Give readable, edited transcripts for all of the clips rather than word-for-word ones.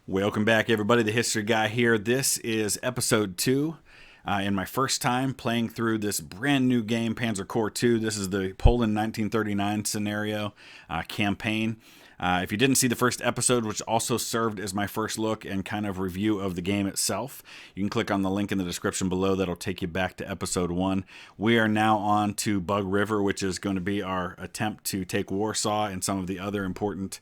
Welcome back, everybody. The History Guy here. This is episode 2. In my first time playing through this brand new game, Panzer Corps 2. This is the Poland 1939 scenario campaign. If you didn't see the first episode, which also served as my first look and kind of review of the game itself, you can click on the link in the description below. That'll take you back to episode 1. We are now on to Bug River, which is going to be our attempt to take Warsaw and some of the other important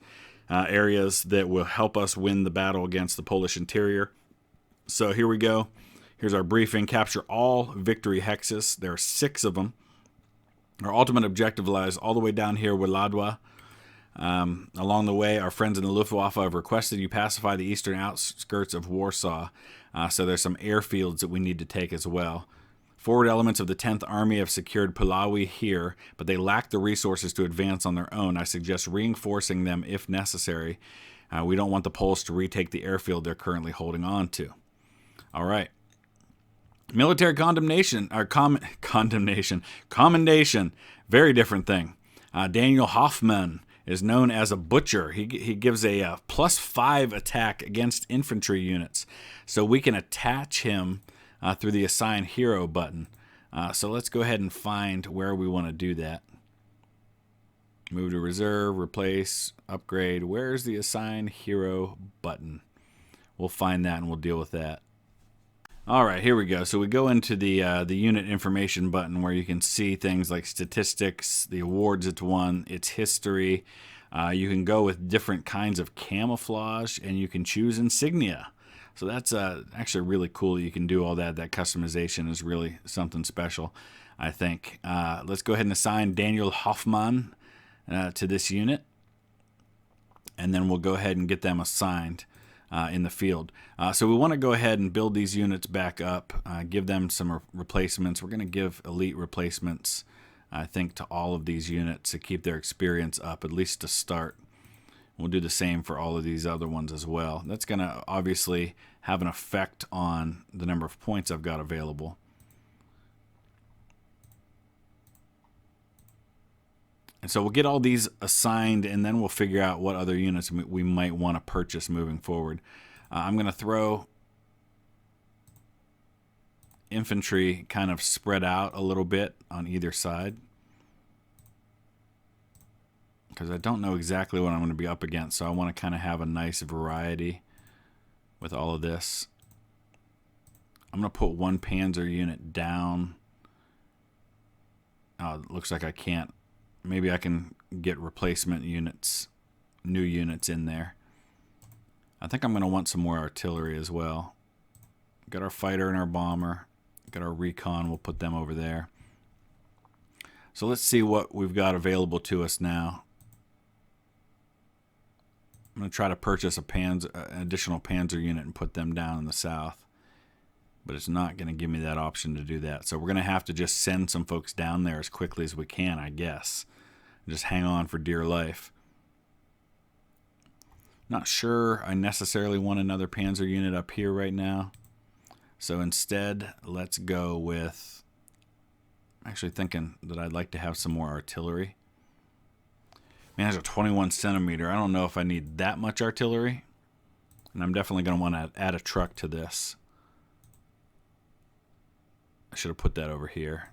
areas that will help us win the battle against the Polish interior. So here we go. Here's our briefing. Capture all victory hexes. There are 6 of them. Our ultimate objective lies all the way down here with Ladwa. Along the way, our friends in the Luftwaffe have requested you pacify the eastern outskirts of Warsaw. So there's some airfields that we need to take as well. Forward elements of the 10th Army have secured Puławy here, but they lack the resources to advance on their own. I suggest reinforcing them if necessary. We don't want the Poles to retake the airfield they're currently holding on to. All right. Military condemnation, or commendation, very different thing. Daniel Hoffman is known as a butcher. He gives a +5 attack against infantry units. So we can attach him through the Assign Hero button. So let's go ahead and find where we want to do that. Move to Reserve, Replace, Upgrade. Where's the Assign Hero button? We'll find that and we'll deal with that. All right, here we go. So we go into the Unit Information button where you can see things like statistics, the awards it's won, its history. You can go with different kinds of camouflage, and you can choose insignia. So that's actually really cool. You can do all that. That customization is really something special, I think. Let's go ahead and assign Daniel Hoffman to this unit, and then we'll go ahead and get them assigned in the field. So we want to go ahead and build these units back up, give them some replacements. We're going to give elite replacements, I think, to all of these units to keep their experience up, at least to start. We'll do the same for all of these other ones as well. That's going to obviously have an effect on the number of points I've got available. And so we'll get all these assigned, and then we'll figure out what other units we might want to purchase moving forward. I'm going to throw infantry kind of spread out a little bit on either side, because I don't know exactly what I'm going to be up against, so I want to kind of have a nice variety with all of this. I'm going to put one Panzer unit down. Oh, it looks like I can't. Maybe I can get replacement units, new units in there. I think I'm going to want some more artillery as well. Got our fighter and our bomber. Got our recon. We'll put them over there. So let's see what we've got available to us now. I'm going to try to purchase an additional Panzer unit and put them down in the south. But it's not going to give me that option to do that. So we're going to have to just send some folks down there as quickly as we can, I guess. Just hang on for dear life. Not sure I necessarily want another Panzer unit up here right now. So instead, let's go with... I'm actually thinking that I'd like to have some more artillery. Man, there's a 21 centimeter. I don't know if I need that much artillery. And I'm definitely going to want to add a truck to this. I should have put that over here.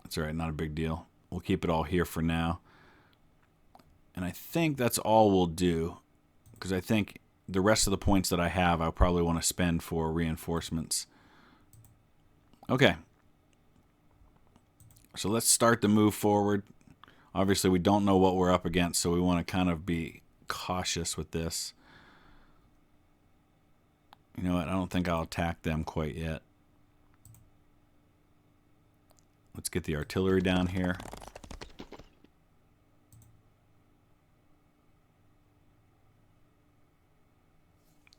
That's all right, not a big deal. We'll keep it all here for now. And I think that's all we'll do, because I think the rest of the points that I have, I'll probably want to spend for reinforcements. Okay. So let's start the move forward. Obviously, we don't know what we're up against, so we want to kind of be cautious with this. You know what? I don't think I'll attack them quite yet. Let's get the artillery down here.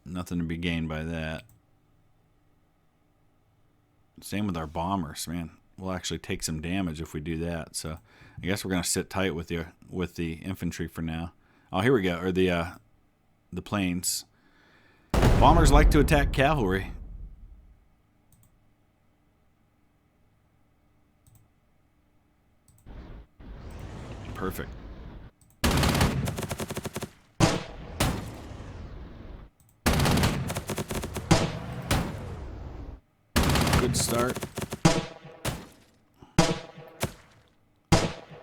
Nothing to be gained by that. Same with our bombers, man. We'll actually take some damage if we do that. So I guess we're gonna sit tight with the infantry for now. Oh, here we go. Or the planes. Bombers like to attack cavalry. Perfect. start.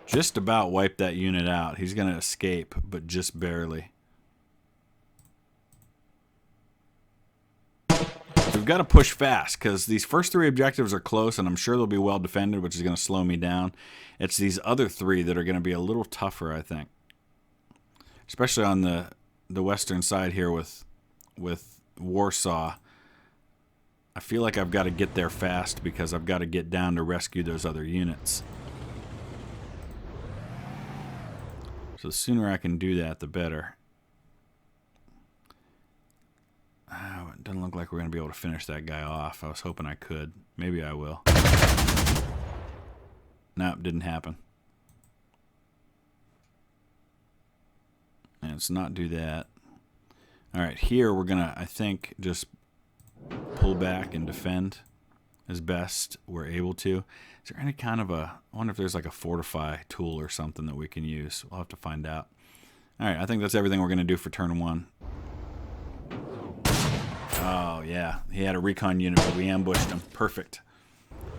Just about wiped that unit out. He's going to escape, but just barely. So we've got to push fast because these first 3 objectives are close, and I'm sure they'll be well defended, which is going to slow me down. It's these other 3 that are going to be a little tougher, I think. Especially on the western side here with Warsaw. I feel like I've got to get there fast because I've got to get down to rescue those other units. So the sooner I can do that, the better. Oh, it doesn't look like we're going to be able to finish that guy off. I was hoping I could. Maybe I will. Nope, didn't happen. And let's not do that. Alright, here we're going to, I think, just pull back and defend as best we're able to. Is there any kind of a... I wonder if there's like a fortify tool or something that we can use. We'll have to find out. Alright, I think that's everything we're going to do for turn 1. Oh, yeah. He had a recon unit, but we ambushed him. Perfect.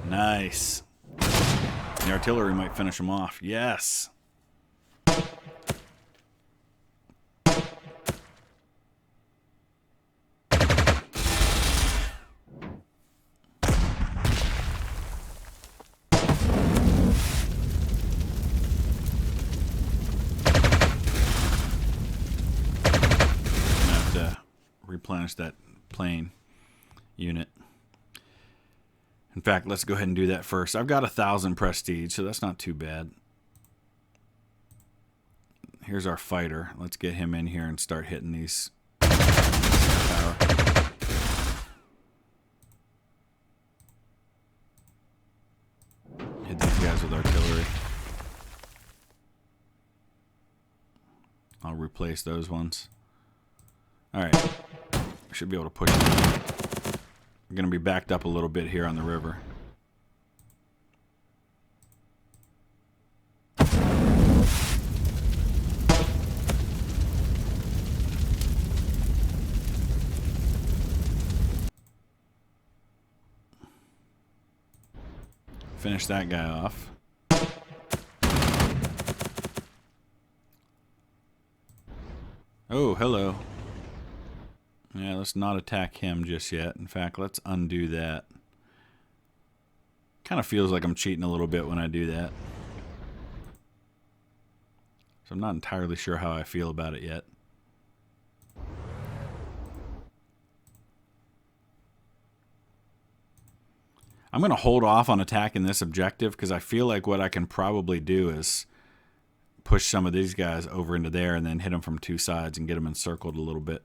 Nice. The artillery might finish him off. Yes. Replenish that plane unit. In fact, let's go ahead and do that first. I've got 1,000 prestige, so that's not too bad. Here's our fighter. Let's get him in here and start hitting these. Power. Hit these guys with artillery. I'll replace those ones. Alright. We should be able to push it. We're going to be backed up a little bit here on the river. Finish that guy off. Oh, hello. Yeah, let's not attack him just yet. In fact, let's undo that. Kind of feels like I'm cheating a little bit when I do that. So I'm not entirely sure how I feel about it yet. I'm going to hold off on attacking this objective because I feel like what I can probably do is push some of these guys over into there and then hit them from 2 sides and get them encircled a little bit.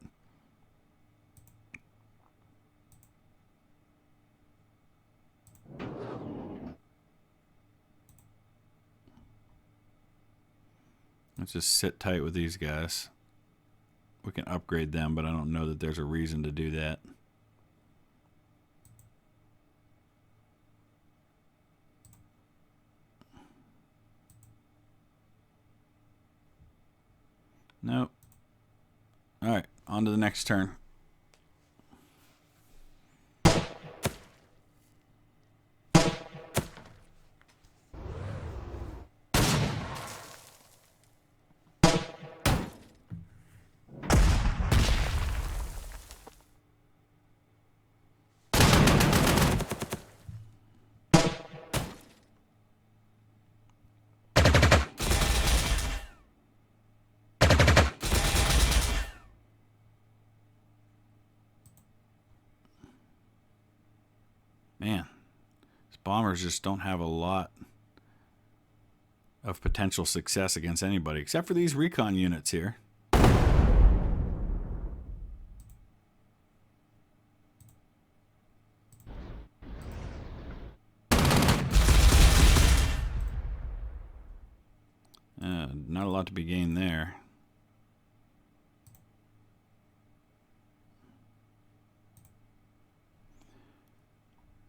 Let's just sit tight with these guys. We can upgrade them, but I don't know that there's a reason to do that. Nope. Alright, on to the next turn. Man, these bombers just don't have a lot of potential success against anybody, except for these recon units here. Not a lot to be gained there.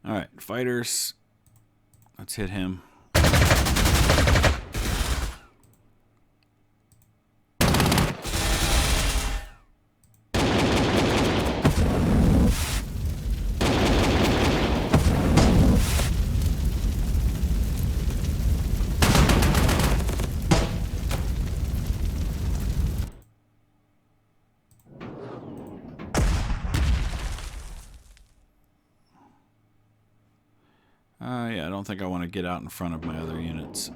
Alright, fighters. Let's hit him. don't think I want to get out in front of my other units.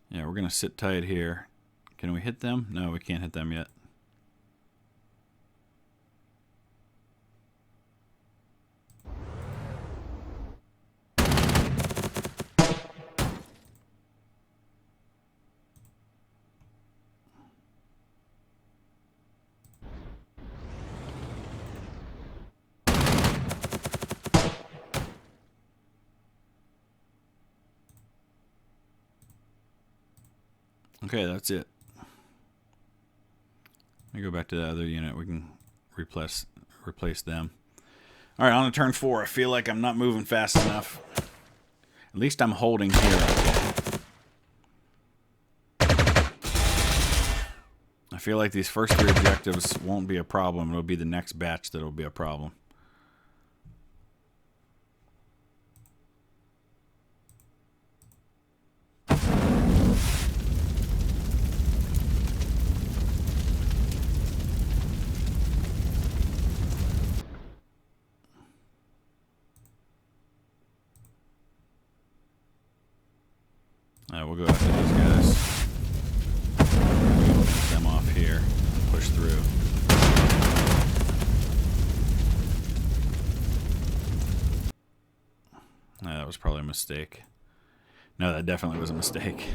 Yeah, we're going to sit tight here. Can we hit them? No, we can't hit them yet. Okay, that's it. Let me go back to the other unit. We can replace them. All right, on to turn 4. I feel like I'm not moving fast enough. At least I'm holding here. I feel like these first 3 objectives won't be a problem. It'll be the next batch that'll be a problem. We'll go after these guys. We'll finish them off here and push through. That was probably a mistake. No, that definitely was a mistake.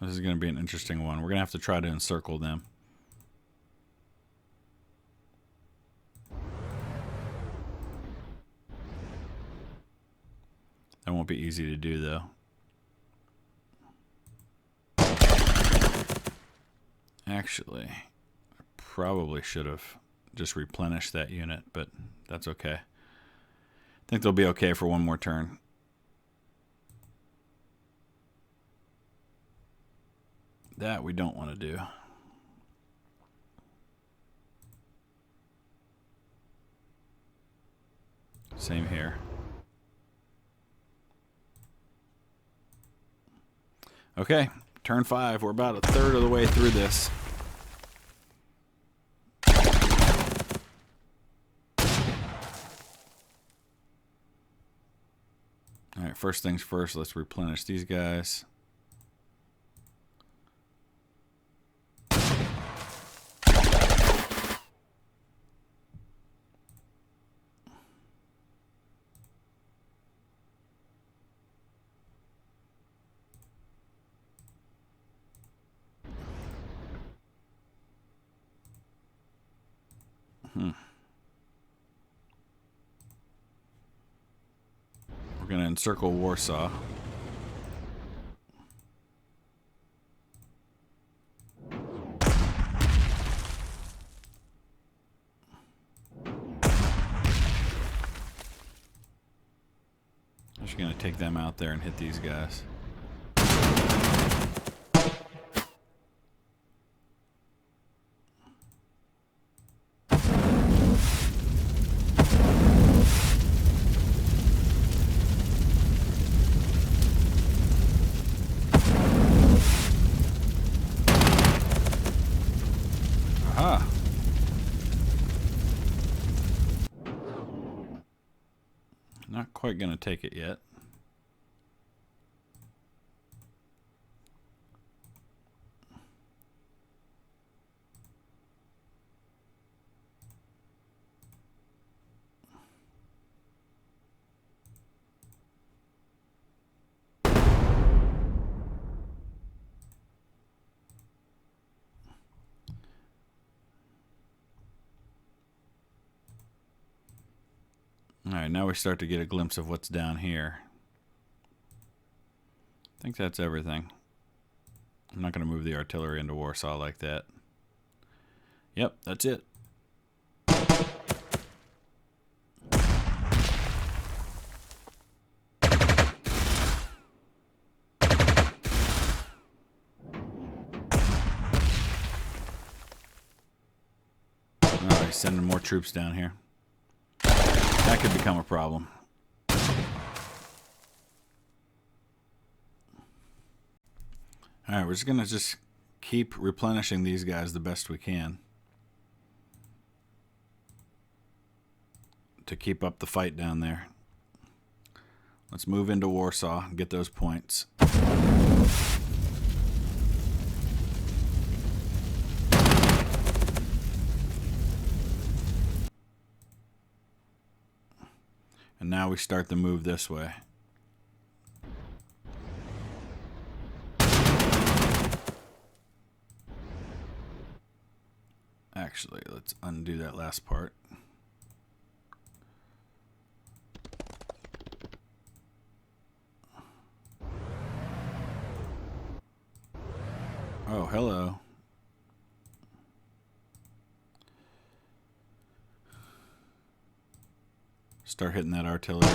This is going to be an interesting one. We're going to have to try to encircle them. That won't be easy to do, though. Actually, I probably should have just replenished that unit, but that's okay. I think they'll be okay for one more turn. That we don't want to do. Same here. Okay, turn 5. We're about a third of the way through this. Alright, first things first, let's replenish these guys. We're going to encircle Warsaw. Just going to take them out there and hit these guys. Not quite going to take it yet. Alright, now we start to get a glimpse of what's down here. I think that's everything. I'm not going to move the artillery into Warsaw like that. Yep, that's it. Alright, sending more troops down here. That could become a problem. Alright, we're just going to keep replenishing these guys the best we can to keep up the fight down there. Let's move into Warsaw and get those points. And now we start the move this way. Actually, let's undo that last part. Oh, hello. Start hitting that artillery.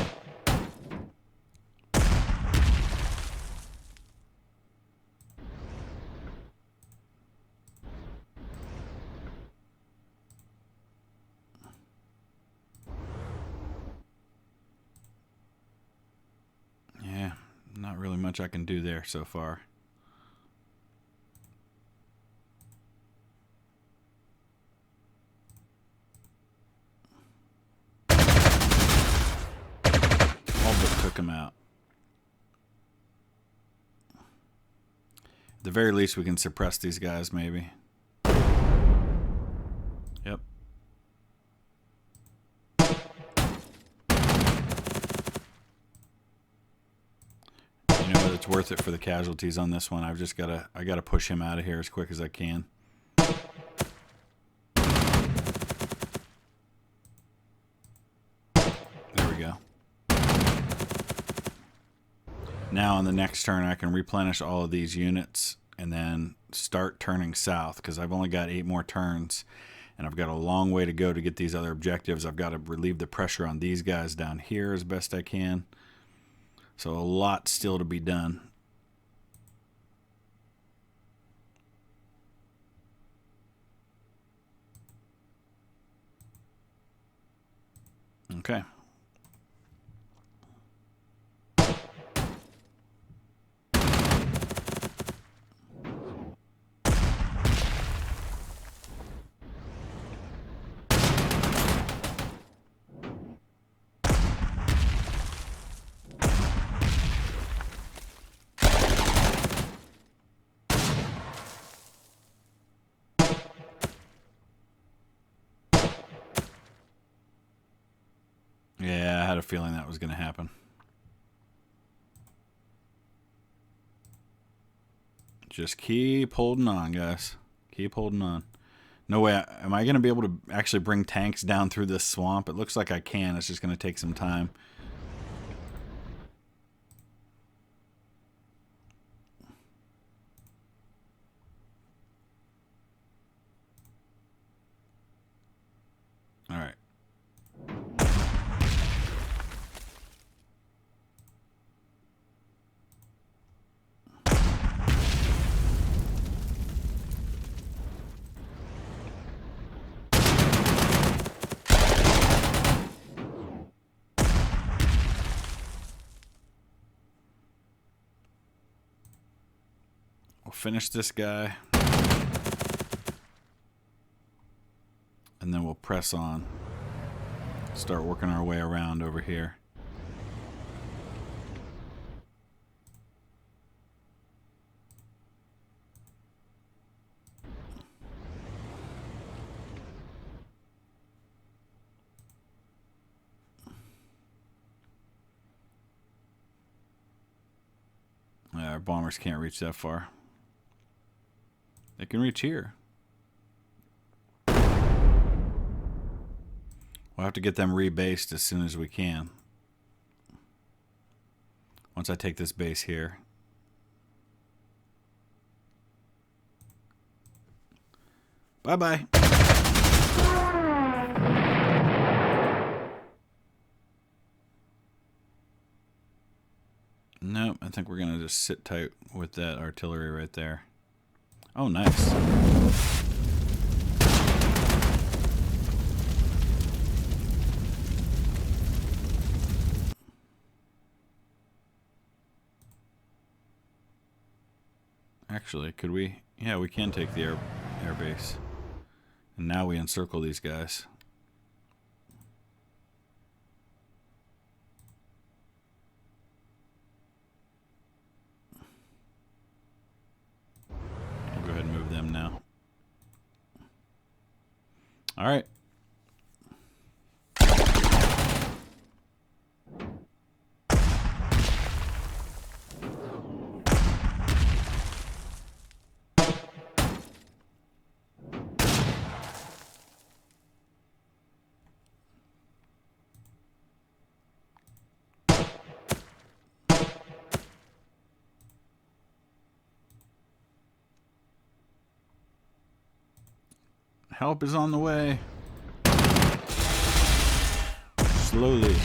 Yeah, not really much I can do there so far. Took him out. At the very least, we can suppress these guys, maybe. Yep. You know what? It's worth it for the casualties on this one. I gotta push him out of here as quick as I can. There we go. Now on the next turn I can replenish all of these units and then start turning south, because I've only got 8 more turns and I've got a long way to go to get these other objectives. I've got to relieve the pressure on these guys down here as best I can. So a lot still to be done. Okay. Yeah, I had a feeling that was going to happen. Just keep holding on, guys. Keep holding on. No way. Am I going to be able to actually bring tanks down through this swamp? It looks like I can. It's just going to take some time. All right. We'll finish this guy. And then we'll press on. Start working our way around over here. Our bombers can't reach that far. They can reach here. We'll have to get them rebased as soon as we can. Once I take this base here. Bye-bye. Nope, I think we're going to just sit tight with that artillery right there. Oh, nice. Actually, could we? Yeah, we can take the air base. And now we encircle these guys. We'll go ahead and move them now. All right. Help is on the way. Slowly.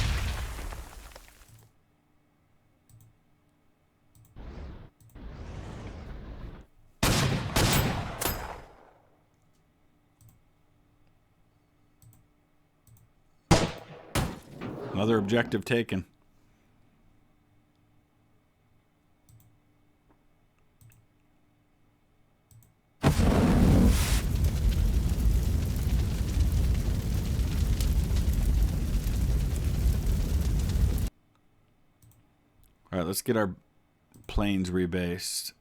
Another objective taken. All right, let's get our planes rebased.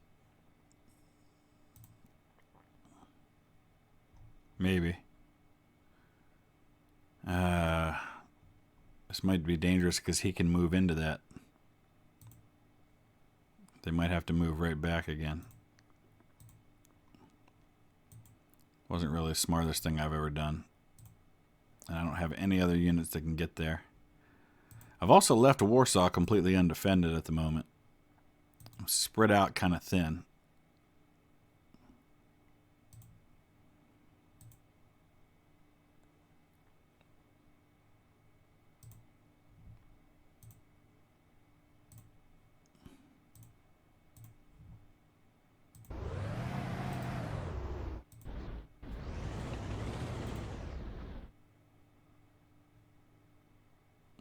Maybe. This might be dangerous because he can move into that. They might have to move right back again. Wasn't really the smartest thing I've ever done. And I don't have any other units that can get there. I've also left Warsaw completely undefended at the moment. I'm spread out kind of thin.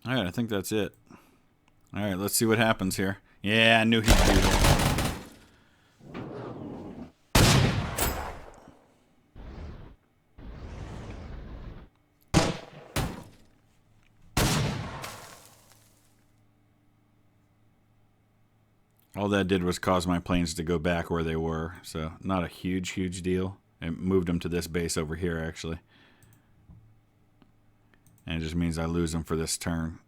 All right, I think that's it. All right, let's see what happens here. Yeah, I knew he'd do that. All that did was cause my planes to go back where they were, so not a huge deal. It moved them to this base over here, actually. And it just means I lose them for this turn.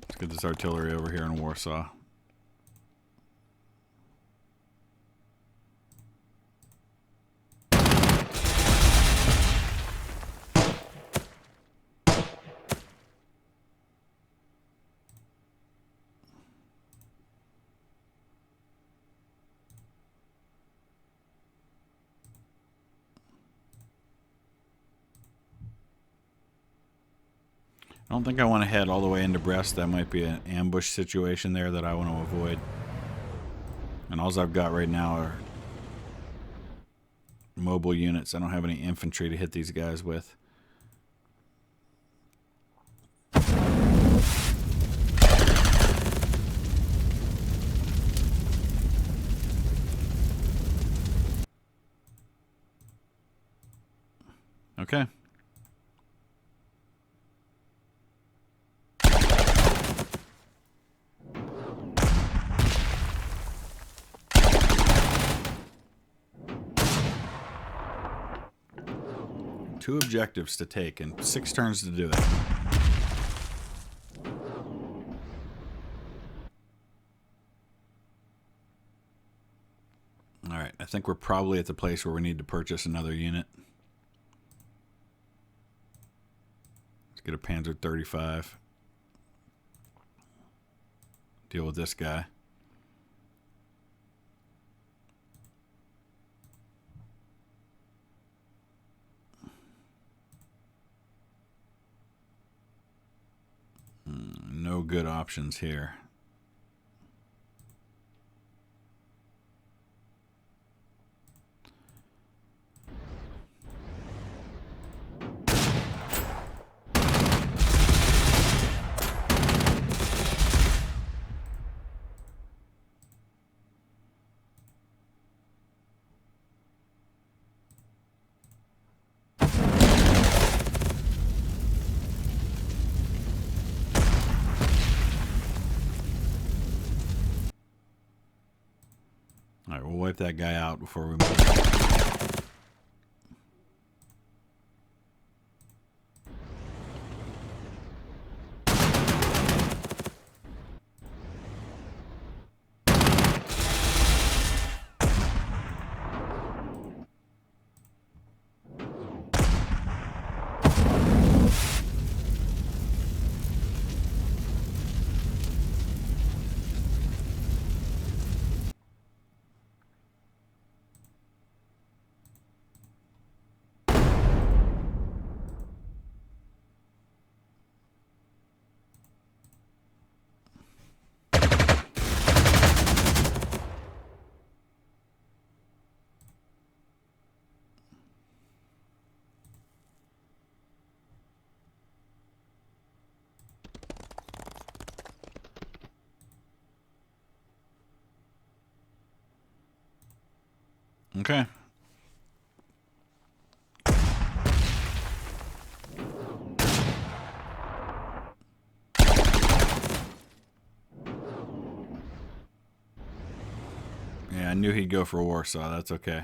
Let's get this artillery over here in Warsaw. I don't think I want to head all the way into Brest. That might be an ambush situation there that I want to avoid. And all I've got right now are mobile units. I don't have any infantry to hit these guys with. Okay. 2 objectives to take and 6 turns to do it. Alright, I think we're probably at the place where we need to purchase another unit. Let's get a Panzer 35. Deal with this guy. No good options here. Alright, we'll wipe that guy out before we move. Okay. Yeah, I knew he'd go for Warsaw. That's okay.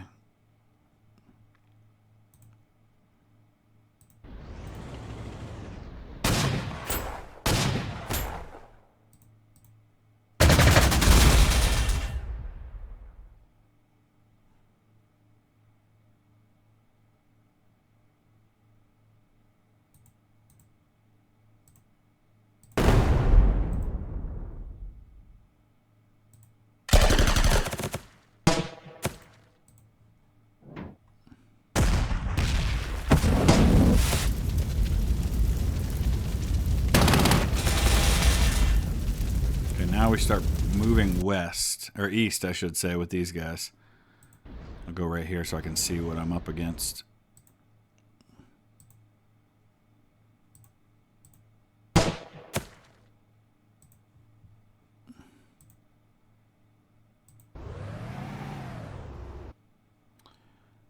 Now we start moving west, or east, I should say, with these guys. I'll go right here so I can see what I'm up against.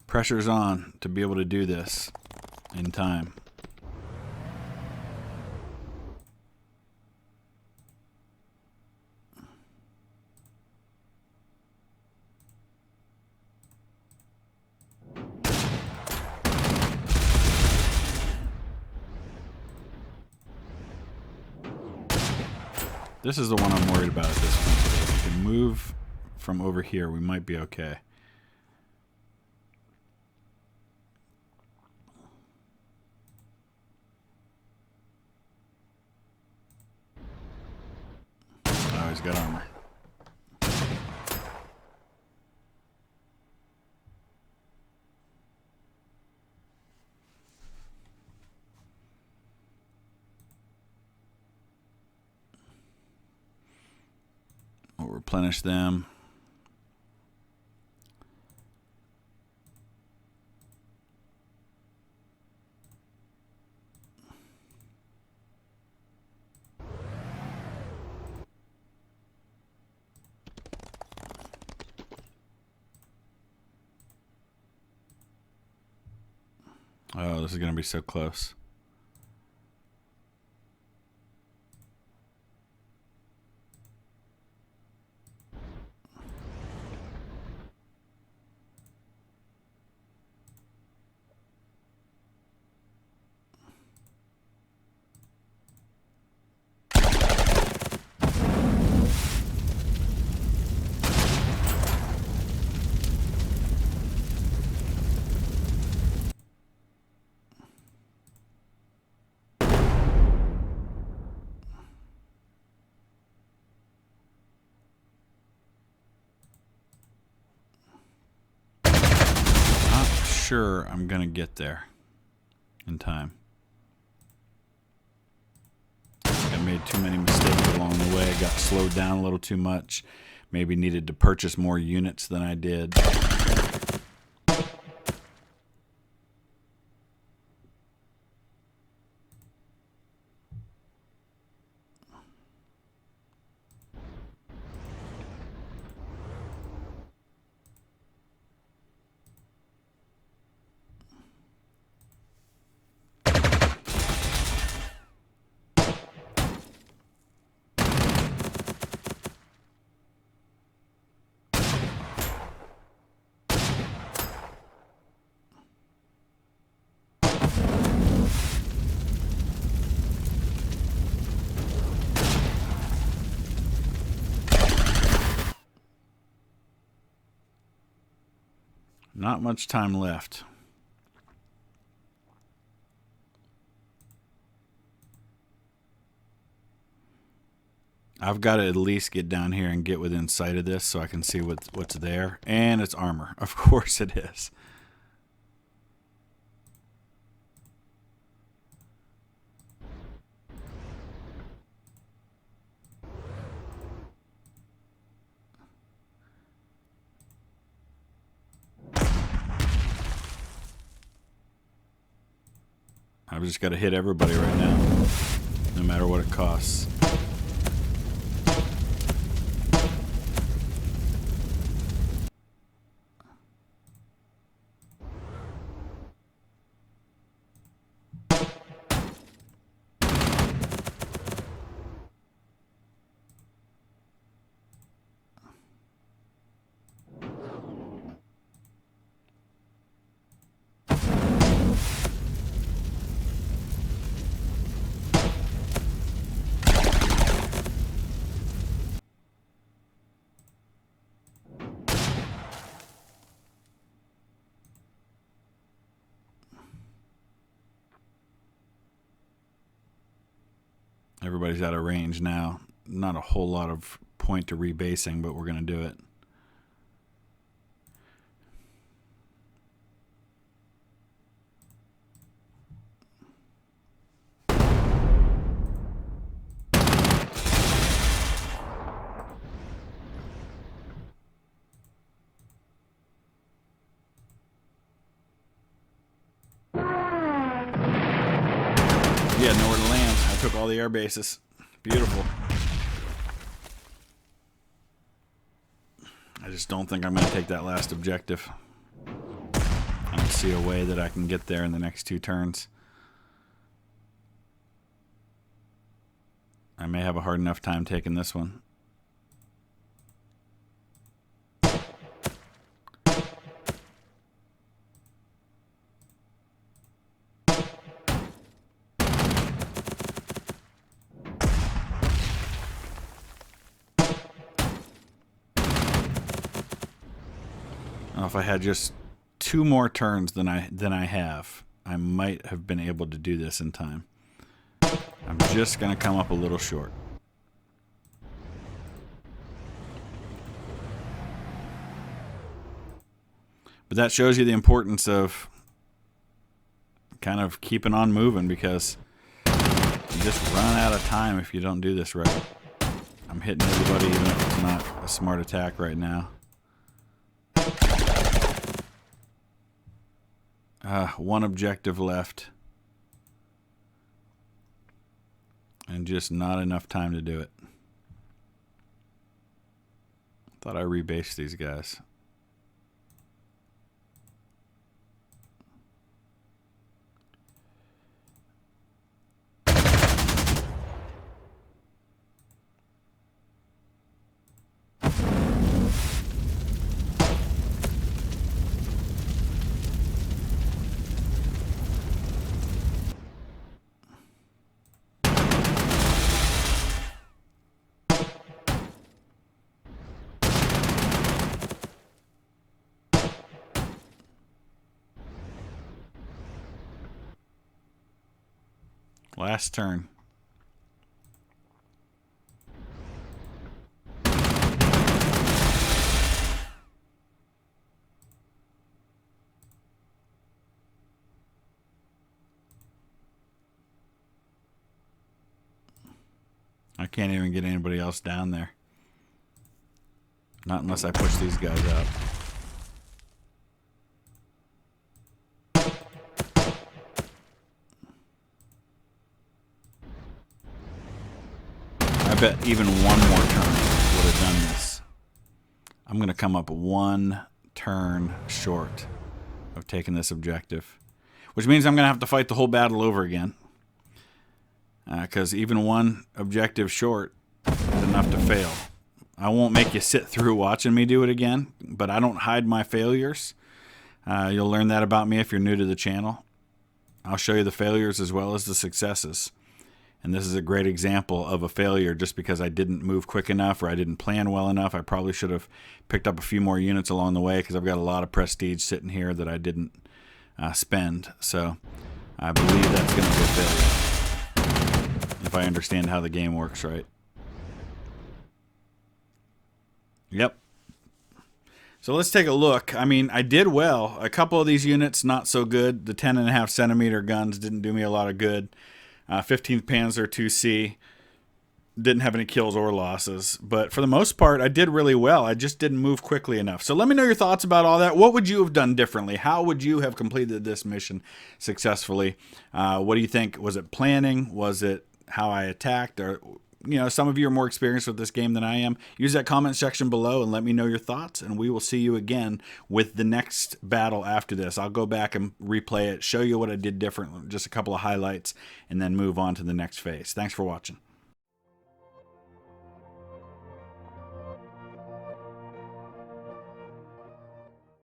Pressure's on to be able to do this in time. This is the one I'm worried about at this point. If we can move from over here, we might be okay. Oh, he's got armor. We'll replenish them. Oh, this is going to be so close. sure I'm going to get there in time. I made too many mistakes along the way. Got slowed down a little too much. Maybe needed to purchase more units than I did. Not much time left. I've got to at least get down here and get within sight of this so I can see what's there. And it's armor. Of course it is. I've just got to hit everybody right now, no matter what it costs. Everybody's out of range now. Not a whole lot of point to rebasing, but we're going to do it. Yeah, nowhere to land. I took all the air bases. Beautiful. I just don't think I'm going to take that last objective. I don't see a way that I can get there in the next 2 turns. I may have a hard enough time taking this one. If I had just 2 more turns than I have, I might have been able to do this in time. I'm just going to come up a little short. But that shows you the importance of kind of keeping on moving, because you just run out of time if you don't do this right. I'm hitting everybody even if it's not a smart attack right now. One objective left. And just not enough time to do it. Thought I rebased these guys. Last turn. can't even get anybody else down there. Not unless I push these guys out. I bet even one more turn would have done this. I'm going to come up one turn short of taking this objective, which means I'm going to have to fight the whole battle over again. Because even one objective short is enough to fail. I won't make you sit through watching me do it again, but I don't hide my failures. You'll learn that about me if you're new to the channel. I'll show you the failures as well as the successes. And this is a great example of a failure just because I didn't move quick enough or I didn't plan well enough. I probably should have picked up a few more units along the way because I've got a lot of prestige sitting here that I didn't spend. So I believe that's going to be a failure if I understand how the game works right. Yep. So let's take a look. I mean, I did well. A couple of these units, not so good. The 10.5 centimeter guns didn't do me a lot of good. 15th Panzer 2C didn't have any kills or losses. But for the most part, I did really well. I just didn't move quickly enough. So let me know your thoughts about all that. What would you have done differently? How would you have completed this mission successfully? What do you think? Was it planning? Was it how I attacked? Or, you know, some of you are more experienced with this game than I am. Use that comment section below and let me know your thoughts, and we will see you again with the next battle after this. I'll go back and replay it, show you what I did different, just a couple of highlights, and then move on to the next phase. Thanks for watching.